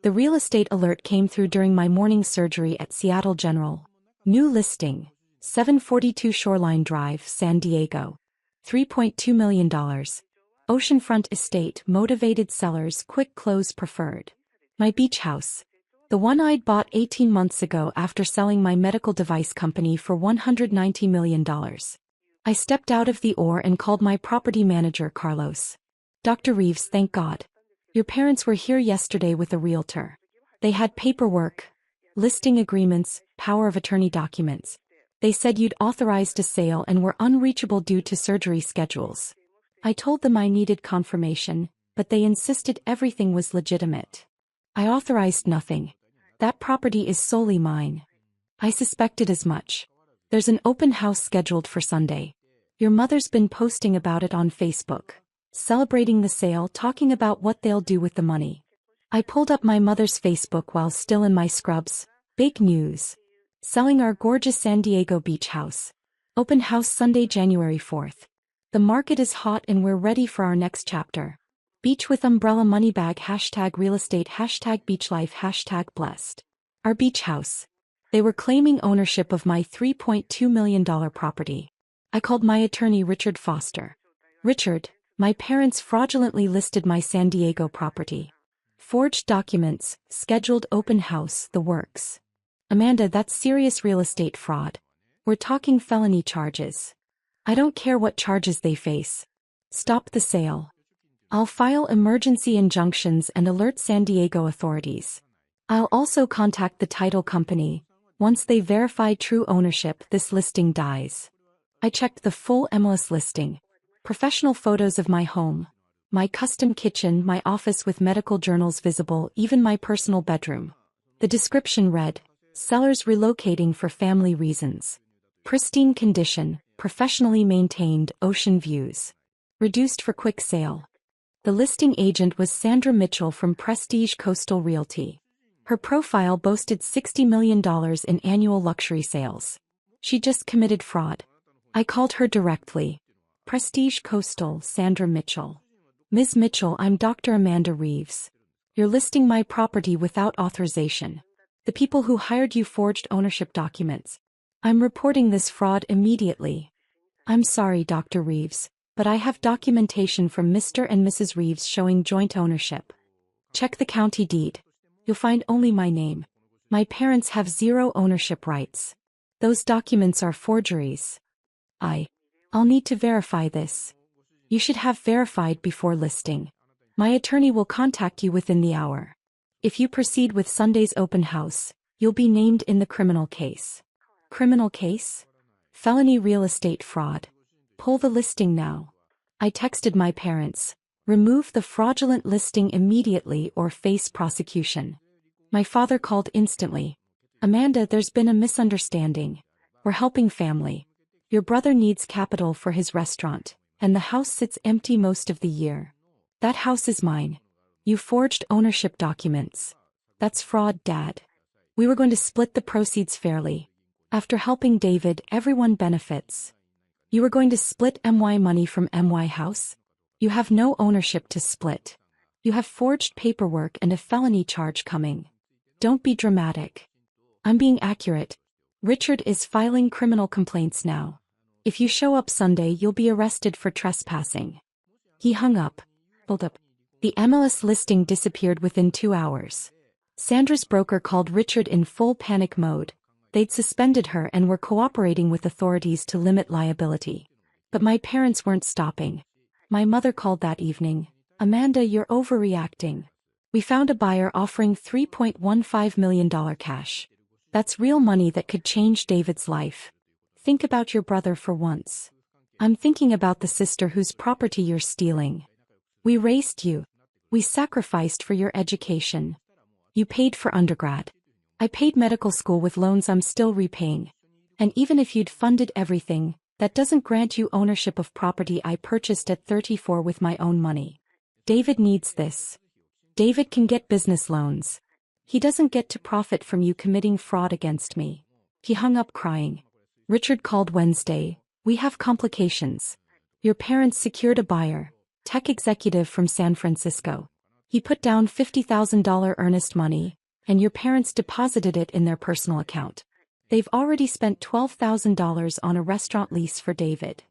The real estate alert came through during my morning surgery at Seattle General. New listing. 742 Shoreline Drive, San Diego. $3.2 million. Oceanfront estate, motivated sellers, quick close preferred. My beach house. The one I'd bought 18 months ago after selling my medical device company for $190 million. I stepped out of the OR and called my property manager, Carlos. Dr. Reeves, thank God. Your parents were here yesterday with a realtor. They had paperwork, listing agreements, power of attorney documents. They said you'd authorized a sale and were unreachable due to surgery schedules. I told them I needed confirmation, but they insisted everything was legitimate. I authorized nothing. That property is solely mine. I suspected as much. There's an open house scheduled for Sunday. Your mother's been posting about it on Facebook, celebrating the sale, talking about what they'll do with the money. I pulled up my mother's Facebook while still in my scrubs. Big news. Selling our gorgeous San Diego beach house. Open house Sunday, January 4th. The market is hot and we're ready for our next chapter. Beach with umbrella money bag, hashtag real estate, hashtag beach life, hashtag blessed. Our beach house. They were claiming ownership of my $3.2 million property. I called my attorney, Richard Foster. Richard, my parents fraudulently listed my San Diego property. Forged documents, scheduled open house, the works. Amanda, that's serious real estate fraud. We're talking felony charges. I don't care what charges they face. Stop the sale. I'll file emergency injunctions and alert San Diego authorities. I'll also contact the title company. Once they verify true ownership, this listing dies. I checked the full MLS listing. Professional photos of my home. My custom kitchen, my office with medical journals visible, even my personal bedroom. The description read, sellers relocating for family reasons. Pristine condition, professionally maintained, ocean views. Reduced for quick sale. The listing agent was Sandra Mitchell from Prestige Coastal Realty. Her profile boasted $60 million in annual luxury sales. She just committed fraud. I called her directly. Prestige Coastal, Sandra Mitchell. Ms. Mitchell, I'm Dr. Amanda Reeves. You're listing my property without authorization. The people who hired you forged ownership documents. I'm reporting this fraud immediately. I'm sorry, Dr. Reeves, but I have documentation from Mr. and Mrs. Reeves showing joint ownership. Check the county deed. You'll find only my name. My parents have zero ownership rights. Those documents are forgeries. I'll need to verify this. You should have verified before listing. My attorney will contact you within the hour. If you proceed with Sunday's open house, you'll be named in the criminal case. Criminal case? Felony real estate fraud. Pull the listing now. I texted my parents. Remove the fraudulent listing immediately or face prosecution. My father called instantly. Amanda, there's been a misunderstanding. We're helping family. Your brother needs capital for his restaurant, and the house sits empty most of the year. That house is mine. You forged ownership documents. That's fraud, Dad. We were going to split the proceeds fairly. After helping David, everyone benefits. You were going to split MY money from MY house? You have no ownership to split. You have forged paperwork and a felony charge coming. Don't be dramatic. I'm being accurate. Richard is filing criminal complaints now. If you show up Sunday, you'll be arrested for trespassing. He hung up. Hold up. The MLS listing disappeared within 2 hours. Sandra's broker called Richard in full panic mode. They'd suspended her and were cooperating with authorities to limit liability. But my parents weren't stopping. My mother called that evening. Amanda, you're overreacting. We found a buyer offering $3.15 million cash. That's real money that could change David's life. Think about your brother for once. I'm thinking about the sister whose property you're stealing. We raised you. We sacrificed for your education. You paid for undergrad. I paid medical school with loans I'm still repaying. And even if you'd funded everything, that doesn't grant you ownership of property I purchased at 34 with my own money. David needs this. David can get business loans. He doesn't get to profit from you committing fraud against me. He hung up crying. Richard called Wednesday. We have complications. Your parents secured a buyer, tech executive from San Francisco. He put down $50,000 earnest money, and your parents deposited it in their personal account. They've already spent $12,000 on a restaurant lease for David.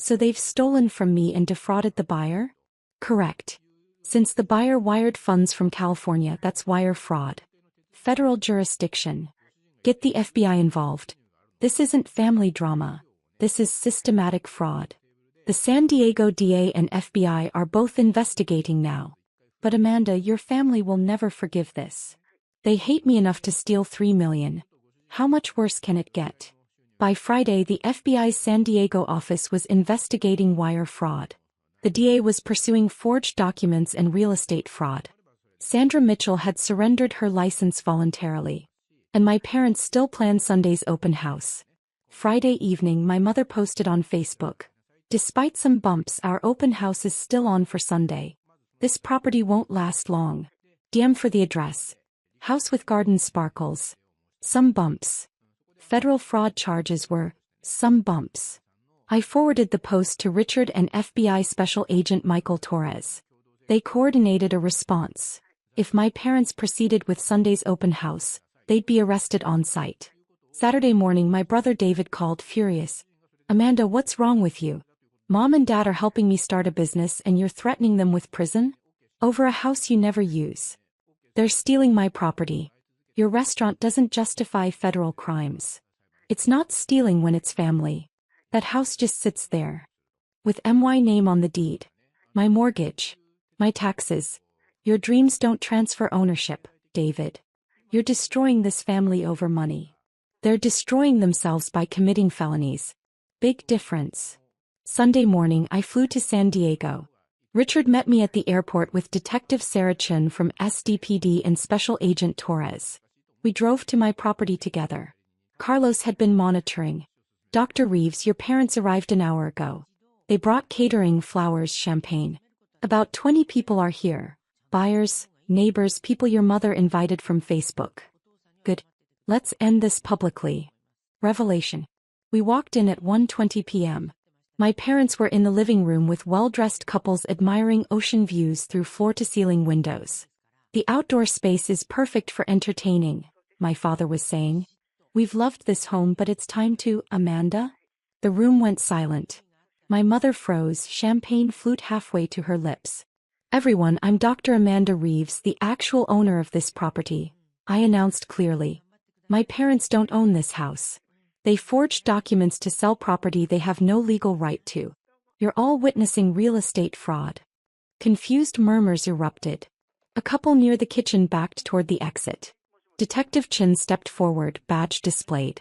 So they've stolen from me and defrauded the buyer? Correct. Since the buyer wired funds from California, that's wire fraud. Federal jurisdiction. Get the FBI involved. This isn't family drama. This is systematic fraud. The San Diego DA and FBI are both investigating now. But Amanda, your family will never forgive this. They hate me enough to steal $3 million. How much worse can it get? By Friday, the FBI's San Diego office was investigating wire fraud. The DA was pursuing forged documents and real estate fraud. Sandra Mitchell had surrendered her license voluntarily. And my parents still plan Sunday's open house. Friday evening, my mother posted on Facebook. Despite some bumps, our open house is still on for Sunday. This property won't last long. DM for the address. House with garden sparkles. Some bumps. Federal fraud charges were some bumps. I forwarded the post to Richard and FBI Special Agent Michael Torres. They coordinated a response. If my parents proceeded with Sunday's open house, they'd be arrested on site. Saturday morning, my brother David called furious. Amanda, what's wrong with you? Mom and Dad are helping me start a business and you're threatening them with prison? Over a house you never use. They're stealing my property. Your restaurant doesn't justify federal crimes. It's not stealing when it's family. That house just sits there. With MY name on the deed. My mortgage. My taxes. Your dreams don't transfer ownership, David. You're destroying this family over money. They're destroying themselves by committing felonies. Big difference. Sunday morning, I flew to San Diego. Richard met me at the airport with Detective Sarah Chin from SDPD and Special Agent Torres. We drove to my property together. Carlos had been monitoring. Dr. Reeves, your parents arrived an hour ago. They brought catering, flowers, champagne. About 20 people are here. Buyers, neighbors, people your mother invited from Facebook. Good. Let's end this publicly. Revelation. We walked in at 1:20 p.m. My parents were in the living room with well-dressed couples admiring ocean views through floor-to-ceiling windows. The outdoor space is perfect for entertaining, my father was saying. We've loved this home, but it's time to, Amanda? The room went silent. My mother froze, champagne flute halfway to her lips. Everyone, I'm Dr. Amanda Reeves, the actual owner of this property, I announced clearly. My parents don't own this house. They forged documents to sell property they have no legal right to. You're all witnessing real estate fraud. Confused murmurs erupted. A couple near the kitchen backed toward the exit. Detective Chin stepped forward, badge displayed.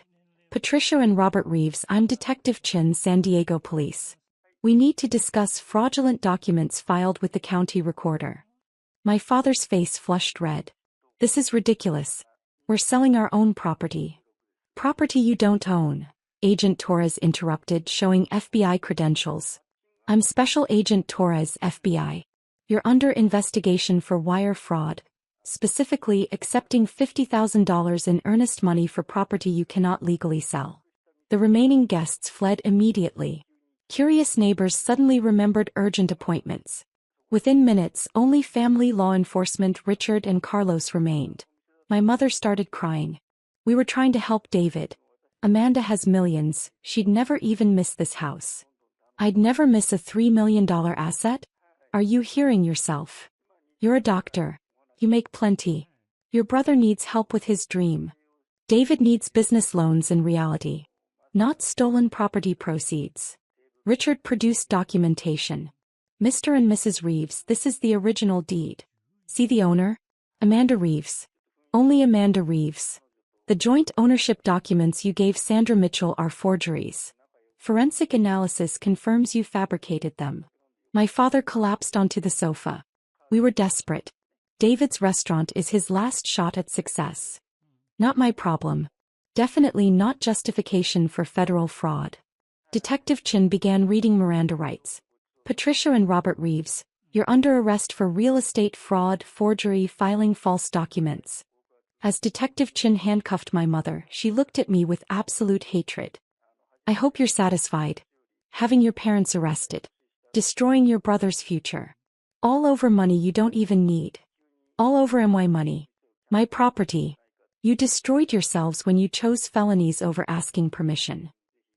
Patricia and Robert Reeves, I'm Detective Chin, San Diego Police. We need to discuss fraudulent documents filed with the county recorder. My father's face flushed red. This is ridiculous. We're selling our own property. Property you don't own, Agent Torres interrupted, showing FBI credentials. I'm Special Agent Torres, FBI. You're under investigation for wire fraud, specifically accepting $50,000 in earnest money for property you cannot legally sell. The remaining guests fled immediately. Curious neighbors suddenly remembered urgent appointments. Within minutes, only family law enforcement Richard and Carlos remained. My mother started crying. We were trying to help David. Amanda has millions, she'd never even miss this house. I'd never miss a $3 million asset? Are you hearing yourself? You're a doctor. You make plenty. Your brother needs help with his dream. David needs business loans in reality. Not stolen property proceeds. Richard produced documentation. Mr. and Mrs. Reeves, this is the original deed. See the owner? Amanda Reeves. Only Amanda Reeves. The joint ownership documents you gave Sandra Mitchell are forgeries. Forensic analysis confirms you fabricated them. My father collapsed onto the sofa. We were desperate. David's restaurant is his last shot at success. Not my problem. Definitely not justification for federal fraud. Detective Chin began reading Miranda rights. Patricia and Robert Reeves, you're under arrest for real estate fraud, forgery, filing false documents. As Detective Chin handcuffed my mother, she looked at me with absolute hatred. I hope you're satisfied. Having your parents arrested. Destroying your brother's future. All over money you don't even need. All over my money. My property. You destroyed yourselves when you chose felonies over asking permission.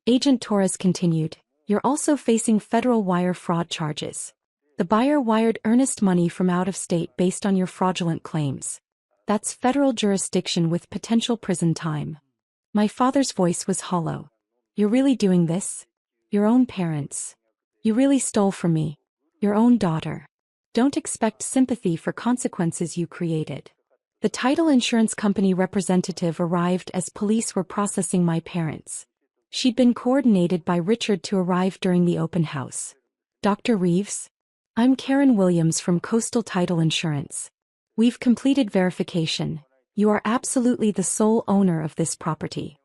Agent Torres continued, you're also facing federal wire fraud charges. The buyer wired earnest money from out of state based on your fraudulent claims. That's federal jurisdiction with potential prison time. My father's voice was hollow. You're really doing this? Your own parents. You really stole from me. Your own daughter. Don't expect sympathy for consequences you created. The title insurance company representative arrived as police were processing my parents. She'd been coordinated by Richard to arrive during the open house. Dr. Reeves? I'm Karen Williams from Coastal Title Insurance. We've completed verification. You are absolutely the sole owner of this property.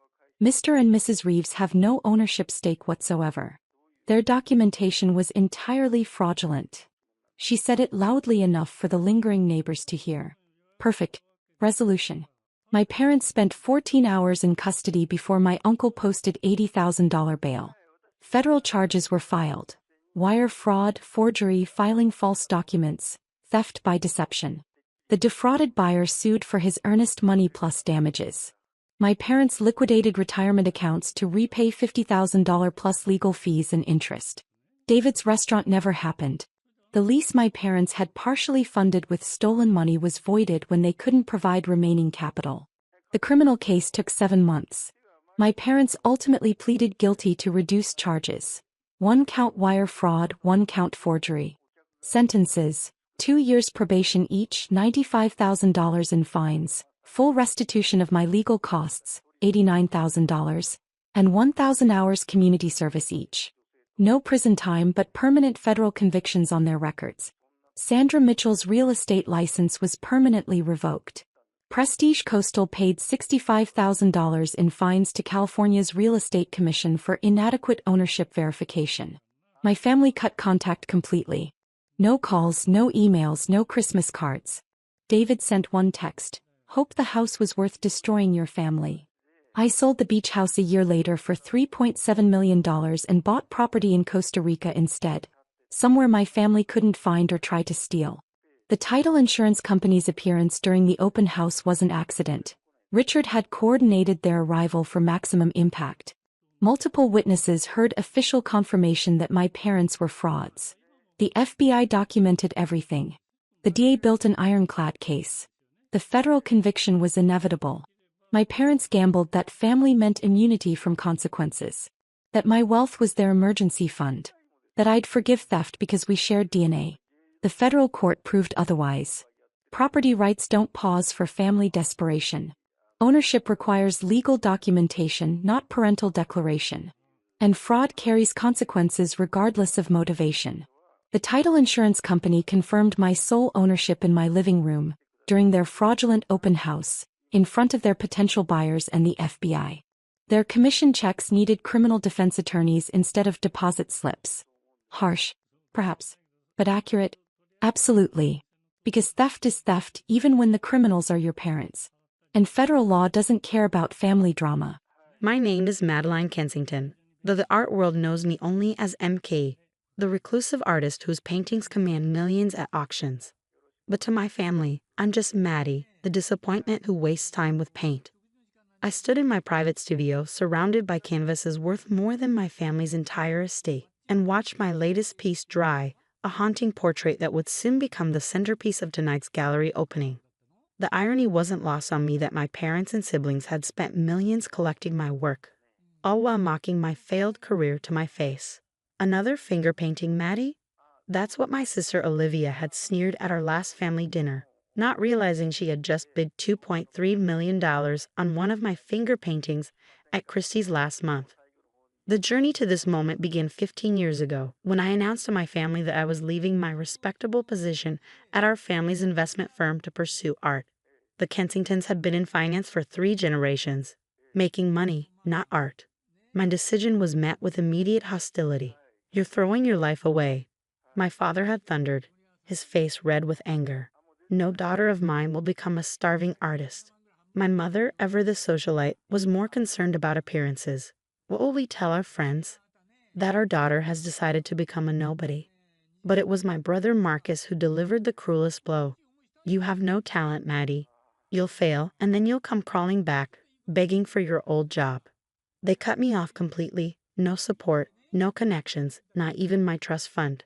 Mr. and Mrs. Reeves have no ownership stake whatsoever. Their documentation was entirely fraudulent. She said it loudly enough for the lingering neighbors to hear. Perfect. Resolution. My parents spent 14 hours in custody before my uncle posted $80,000 bail. Federal charges were filed. Wire fraud, forgery, filing false documents, theft by deception. The defrauded buyer sued for his earnest money plus damages. My parents liquidated retirement accounts to repay $50,000 plus legal fees and interest. David's restaurant never happened. The lease my parents had partially funded with stolen money was voided when they couldn't provide remaining capital. The criminal case took 7 months. My parents ultimately pleaded guilty to reduced charges. 1 count wire fraud, 1 count forgery. Sentences: 2 years probation each, $95,000 in fines, full restitution of my legal costs, $89,000, and 1,000 hours community service each. No prison time but permanent federal convictions on their records. Sandra Mitchell's real estate license was permanently revoked. Prestige Coastal paid $65,000 in fines to California's Real Estate Commission for inadequate ownership verification. My family cut contact completely. No calls, no emails, no Christmas cards. David sent one text. Hope the house was worth destroying your family. I sold the beach house a year later for $3.7 million and bought property in Costa Rica instead. Somewhere my family couldn't find or try to steal. The title insurance company's appearance during the open house was an accident. Richard had coordinated their arrival for maximum impact. Multiple witnesses heard official confirmation that my parents were frauds. The FBI documented everything. The DA built an ironclad case. The federal conviction was inevitable. My parents gambled that family meant immunity from consequences. That my wealth was their emergency fund. That I'd forgive theft because we shared DNA. The federal court proved otherwise. Property rights don't pause for family desperation. Ownership requires legal documentation, not parental declaration. And fraud carries consequences regardless of motivation. The title insurance company confirmed my sole ownership in my living room, during their fraudulent open house, in front of their potential buyers and the FBI. Their commission checks needed criminal defense attorneys instead of deposit slips. Harsh, perhaps, but accurate? Absolutely. Because theft is theft even when the criminals are your parents. And federal law doesn't care about family drama. My name is Madeline Kensington, though the art world knows me only as MK, the reclusive artist whose paintings command millions at auctions. But to my family, I'm just Maddie, the disappointment who wastes time with paint. I stood in my private studio, surrounded by canvases worth more than my family's entire estate, and watched my latest piece dry, a haunting portrait that would soon become the centerpiece of tonight's gallery opening. The irony wasn't lost on me that my parents and siblings had spent millions collecting my work, all while mocking my failed career to my face. Another finger painting, Maddie? That's what my sister Olivia had sneered at our last family dinner, not realizing she had just bid $2.3 million on one of my finger paintings at Christie's last month. The journey to this moment began 15 years ago, when I announced to my family that I was leaving my respectable position at our family's investment firm to pursue art. The Kensingtons had been in finance for 3 generations, making money, not art. My decision was met with immediate hostility. You're throwing your life away. My father had thundered, his face red with anger. No daughter of mine will become a starving artist. My mother, ever the socialite, was more concerned about appearances. What will we tell our friends? That our daughter has decided to become a nobody. But it was my brother Marcus who delivered the cruelest blow. "You have no talent, Maddie. You'll fail, and then you'll come crawling back, begging for your old job." They cut me off completely. No support, no connections, not even my trust fund.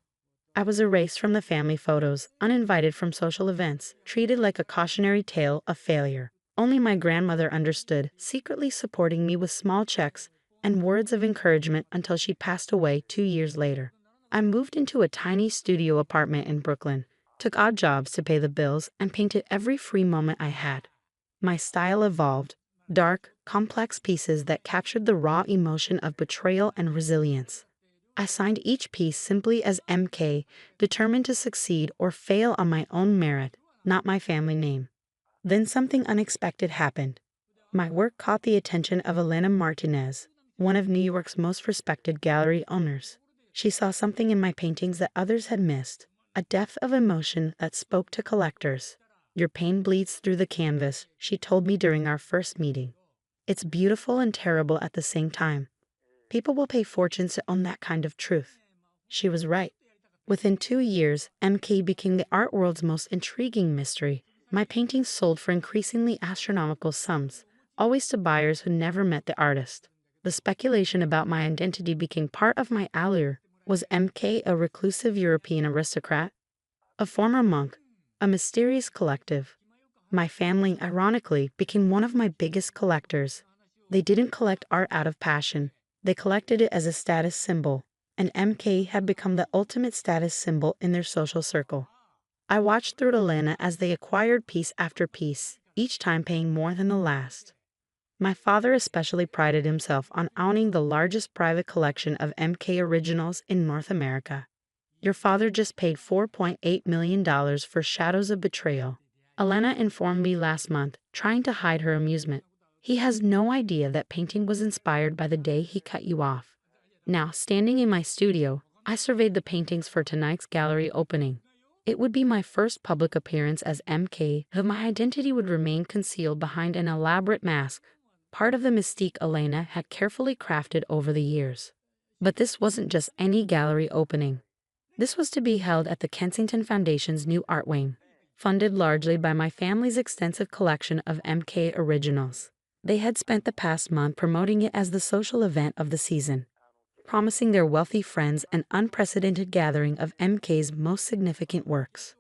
I was erased from the family photos, uninvited from social events, treated like a cautionary tale of failure. Only my grandmother understood, secretly supporting me with small checks and words of encouragement until she passed away 2 years later. I moved into a tiny studio apartment in Brooklyn, took odd jobs to pay the bills, and painted every free moment I had. My style evolved, dark, complex pieces that captured the raw emotion of betrayal and resilience. I signed each piece simply as MK, determined to succeed or fail on my own merit, not my family name. Then something unexpected happened. My work caught the attention of Elena Martinez, one of New York's most respected gallery owners. She saw something in my paintings that others had missed, a depth of emotion that spoke to collectors. "Your pain bleeds through the canvas," she told me during our first meeting. "It's beautiful and terrible at the same time. People will pay fortunes to own that kind of truth." She was right. Within 2 years, MK became the art world's most intriguing mystery. My paintings sold for increasingly astronomical sums, always to buyers who never met the artist. The speculation about my identity became part of my allure. Was MK a reclusive European aristocrat? A former monk? A mysterious collective? My family, ironically, became one of my biggest collectors. They didn't collect art out of passion. They collected it as a status symbol, and MK had become the ultimate status symbol in their social circle. I watched through Elena as they acquired piece after piece, each time paying more than the last. My father especially prided himself on owning the largest private collection of MK originals in North America. "Your father just paid $4.8 million for Shadows of Betrayal," Elena informed me last month, trying to hide her amusement. "He has no idea that painting was inspired by the day he cut you off." Now, standing in my studio, I surveyed the paintings for tonight's gallery opening. It would be my first public appearance as MK, but my identity would remain concealed behind an elaborate mask, part of the mystique Elena had carefully crafted over the years. But this wasn't just any gallery opening. This was to be held at the Kensington Foundation's new art wing, funded largely by my family's extensive collection of MK originals. They had spent the past month promoting it as the social event of the season, promising their wealthy friends an unprecedented gathering of MK's most significant works.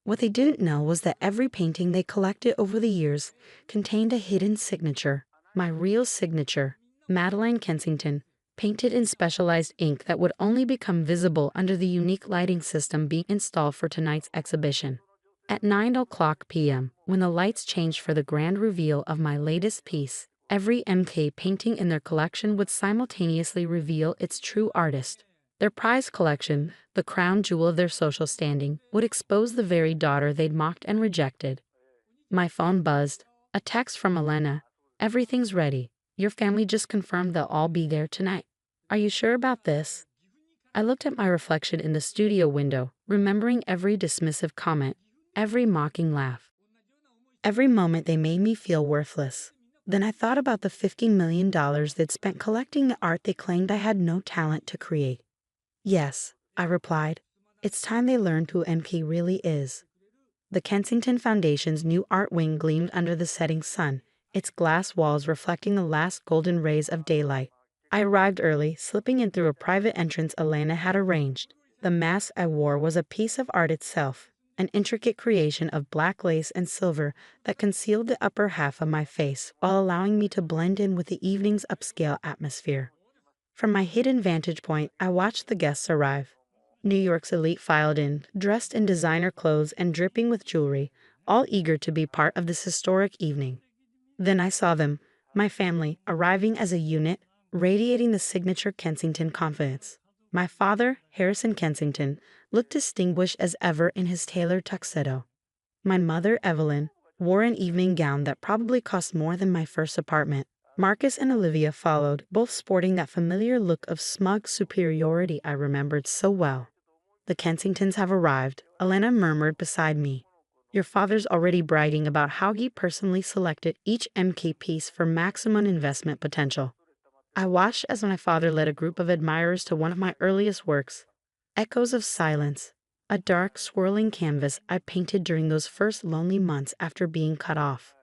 What they didn't know was that every painting they collected over the years contained a hidden signature, my real signature, Madeline Kensington, painted in specialized ink that would only become visible under the unique lighting system being installed for tonight's exhibition. At 9 p.m., when the lights changed for the grand reveal of my latest piece, every MK painting in their collection would simultaneously reveal its true artist. Their prize collection, the crown jewel of their social standing, would expose the very daughter they'd mocked and rejected. My phone buzzed. A text from Elena. "Everything's ready. Your family just confirmed they'll all be there tonight. Are you sure about this?" I looked at my reflection in the studio window, remembering every dismissive comment, every mocking laugh. Every moment they made me feel worthless. Then I thought about the $50 million they'd spent collecting the art they claimed I had no talent to create. "Yes," I replied. "It's time they learned who MK really is." The Kensington Foundation's new art wing gleamed under the setting sun, its glass walls reflecting the last golden rays of daylight. I arrived early, slipping in through a private entrance Elena had arranged. The mask I wore was a piece of art itself, an intricate creation of black lace and silver that concealed the upper half of my face while allowing me to blend in with the evening's upscale atmosphere. From my hidden vantage point, I watched the guests arrive. New York's elite filed in, dressed in designer clothes and dripping with jewelry, all eager to be part of this historic evening. Then I saw them, my family, arriving as a unit, radiating the signature Kensington confidence. My father, Harrison Kensington, looked distinguished as ever in his tailored tuxedo. My mother, Evelyn, wore an evening gown that probably cost more than my first apartment. Marcus and Olivia followed, both sporting that familiar look of smug superiority I remembered so well. "The Kensingtons have arrived," Elena murmured beside me. "Your father's already bragging about how he personally selected each MK piece for maximum investment potential." I watched as my father led a group of admirers to one of my earliest works, Echoes of silence, a dark, swirling canvas I painted during those first lonely months after being cut off.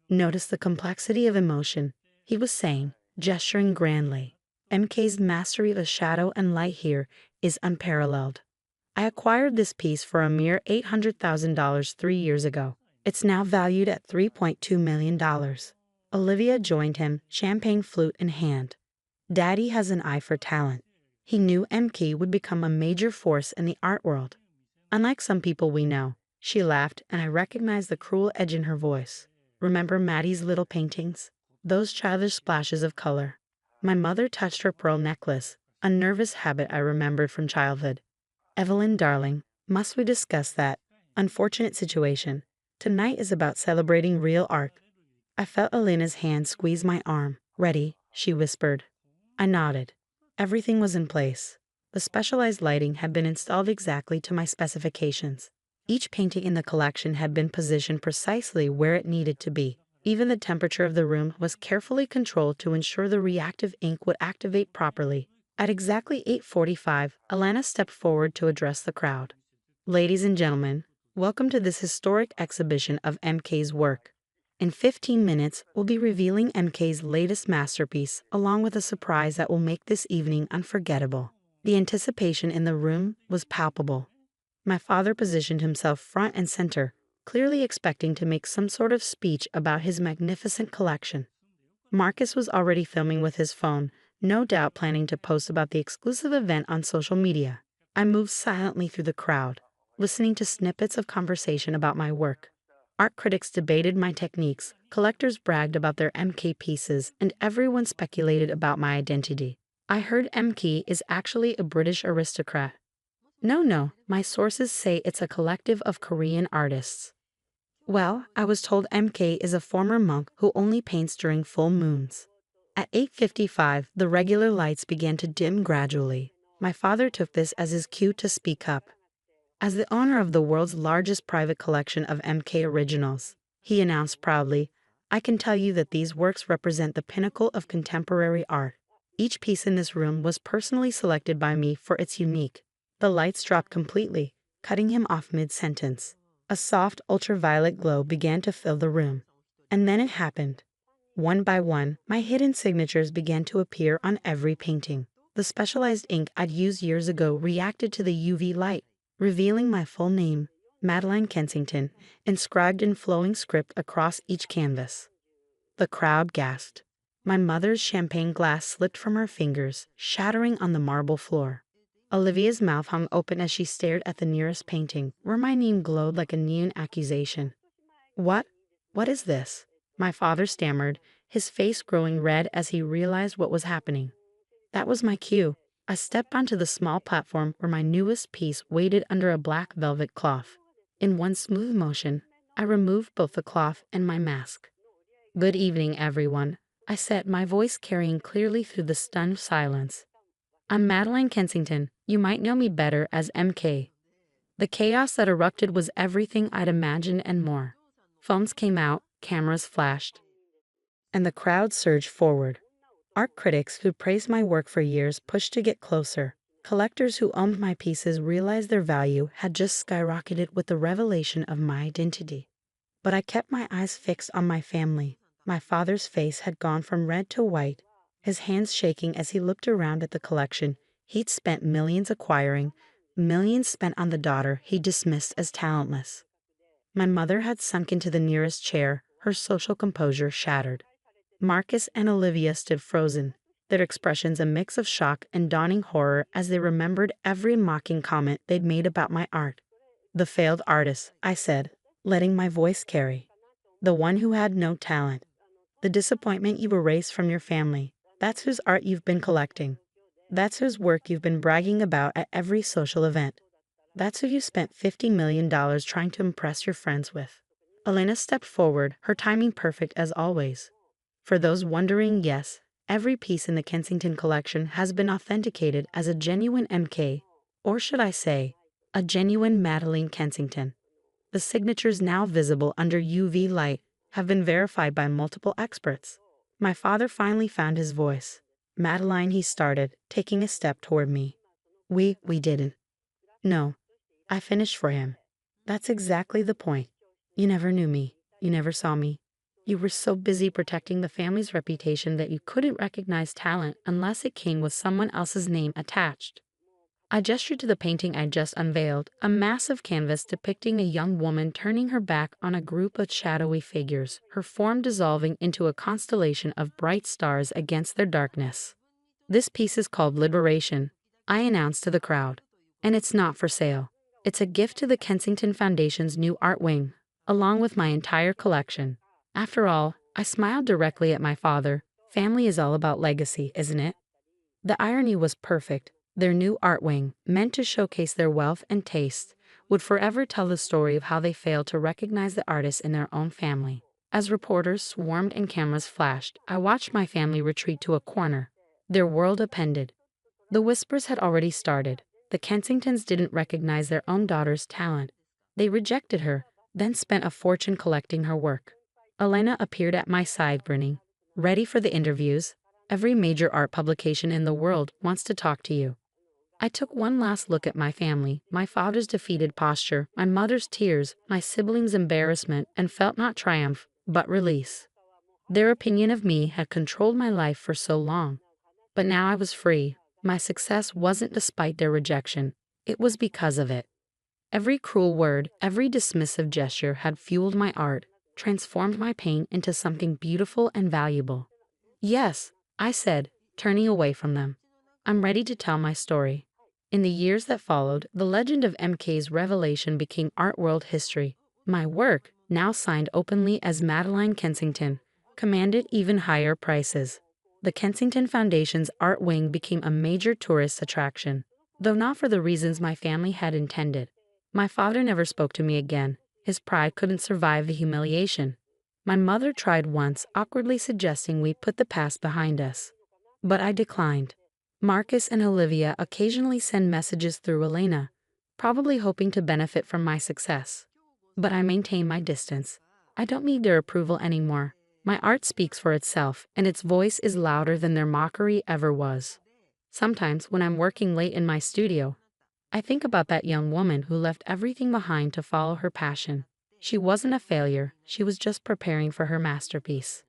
Notice the complexity of emotion, he was saying, gesturing grandly. MK's mastery of shadow and light here is unparalleled. I acquired this piece for a mere $800,000 3 years ago. It's now valued at $3.2 million. Olivia joined him, champagne flute in hand. Daddy has an eye for talent. He knew MK would become a major force in the art world. Unlike some people we know, she laughed, and I recognized the cruel edge in her voice. Remember Maddie's little paintings? Those childish splashes of color. My mother touched her pearl necklace, a nervous habit I remembered from childhood. Evelyn, darling, must we discuss that unfortunate situation? Tonight is about celebrating real art. I felt Elena's hand squeeze my arm. Ready, she whispered. I nodded. Everything was in place. The specialized lighting had been installed exactly to my specifications. Each painting in the collection had been positioned precisely where it needed to be. Even the temperature of the room was carefully controlled to ensure the reactive ink would activate properly. At exactly 8:45, Alana stepped forward to address the crowd. Ladies and gentlemen, welcome to this historic exhibition of MK's work. In 15 minutes, we'll be revealing MK's latest masterpiece, along with a surprise that will make this evening unforgettable. The anticipation in the room was palpable. My father positioned himself front and center, clearly expecting to make some sort of speech about his magnificent collection. Marcus was already filming with his phone, no doubt planning to post about the exclusive event on social media. I moved silently through the crowd, listening to snippets of conversation about my work. Art critics debated my techniques, collectors bragged about their MK pieces, and everyone speculated about my identity. I heard MK is actually a British aristocrat. No, my sources say it's a collective of Korean artists. Well, I was told MK is a former monk who only paints during full moons. At 8:55, the regular lights began to dim gradually. My father took this as his cue to speak up. As the owner of the world's largest private collection of MK originals, he announced proudly, I can tell you that these works represent the pinnacle of contemporary art. Each piece in this room was personally selected by me for its unique. The lights dropped completely, cutting him off mid-sentence. A soft ultraviolet glow began to fill the room. And then it happened. One by one, my hidden signatures began to appear on every painting. The specialized ink I'd used years ago reacted to the UV light, revealing my full name, Madeline Kensington, inscribed in flowing script across each canvas. The crowd gasped. My mother's champagne glass slipped from her fingers, shattering on the marble floor. Olivia's mouth hung open as she stared at the nearest painting, where my name glowed like a neon accusation. What is this? My father stammered, his face growing red as he realized what was happening. That was my cue. I stepped onto the small platform where my newest piece waited under a black velvet cloth. In one smooth motion, I removed both the cloth and my mask. Good evening, everyone, I said, my voice carrying clearly through the stunned silence. I'm Madeline Kensington. You might know me better as MK. The chaos that erupted was everything I'd imagined and more. Phones came out, cameras flashed, and the crowd surged forward. Art critics who praised my work for years pushed to get closer. Collectors who owned my pieces realized their value had just skyrocketed with the revelation of my identity. But I kept my eyes fixed on my family. My father's face had gone from red to white, his hands shaking as he looked around at the collection he'd spent millions acquiring, millions spent on the daughter he dismissed as talentless. My mother had sunk into the nearest chair, her social composure shattered. Marcus and Olivia stood frozen, their expressions a mix of shock and dawning horror as they remembered every mocking comment they'd made about my art. The failed artist, I said, letting my voice carry. The one who had no talent. The disappointment you erased from your family. That's whose art you've been collecting. That's whose work you've been bragging about at every social event. That's who you spent $50 million trying to impress your friends with. Elena stepped forward, her timing perfect as always. For those wondering, yes, every piece in the Kensington collection has been authenticated as a genuine MK, or should I say, a genuine Madeline Kensington. The signatures now visible under UV light have been verified by multiple experts. My father finally found his voice. Madeline, he started, taking a step toward me. We didn't. No, I finished for him. That's exactly the point. You never knew me. You never saw me. You were so busy protecting the family's reputation that you couldn't recognize talent unless it came with someone else's name attached. I gestured to the painting I just unveiled, a massive canvas depicting a young woman turning her back on a group of shadowy figures, her form dissolving into a constellation of bright stars against their darkness. This piece is called Liberation, I announced to the crowd. And it's not for sale. It's a gift to the Kensington Foundation's new art wing, along with my entire collection. After all, I smiled directly at my father. Family is all about legacy, isn't it? The irony was perfect. Their new art wing, meant to showcase their wealth and taste, would forever tell the story of how they failed to recognize the artists in their own family. As reporters swarmed and cameras flashed, I watched my family retreat to a corner. Their world upended. The whispers had already started. The Kensingtons didn't recognize their own daughter's talent. They rejected her, then spent a fortune collecting her work. Elena appeared at my side, grinning. Ready for the interviews? Every major art publication in the world wants to talk to you. I took one last look at my family, my father's defeated posture, my mother's tears, my siblings' embarrassment, and felt not triumph, but release. Their opinion of me had controlled my life for so long. But now I was free. My success wasn't despite their rejection. It was because of it. Every cruel word, every dismissive gesture had fueled my art, transformed my pain into something beautiful and valuable. Yes, I said, turning away from them. I'm ready to tell my story. In the years that followed, the legend of MK's revelation became art world history. My work, now signed openly as Madeline Kensington, commanded even higher prices. The Kensington Foundation's art wing became a major tourist attraction, though not for the reasons my family had intended. My father never spoke to me again. His pride couldn't survive the humiliation. My mother tried once, awkwardly suggesting we put the past behind us. But I declined. Marcus and Olivia occasionally send messages through Elena, probably hoping to benefit from my success. But I maintain my distance. I don't need their approval anymore. My art speaks for itself, and its voice is louder than their mockery ever was. Sometimes, when I'm working late in my studio, I think about that young woman who left everything behind to follow her passion. She wasn't a failure, she was just preparing for her masterpiece.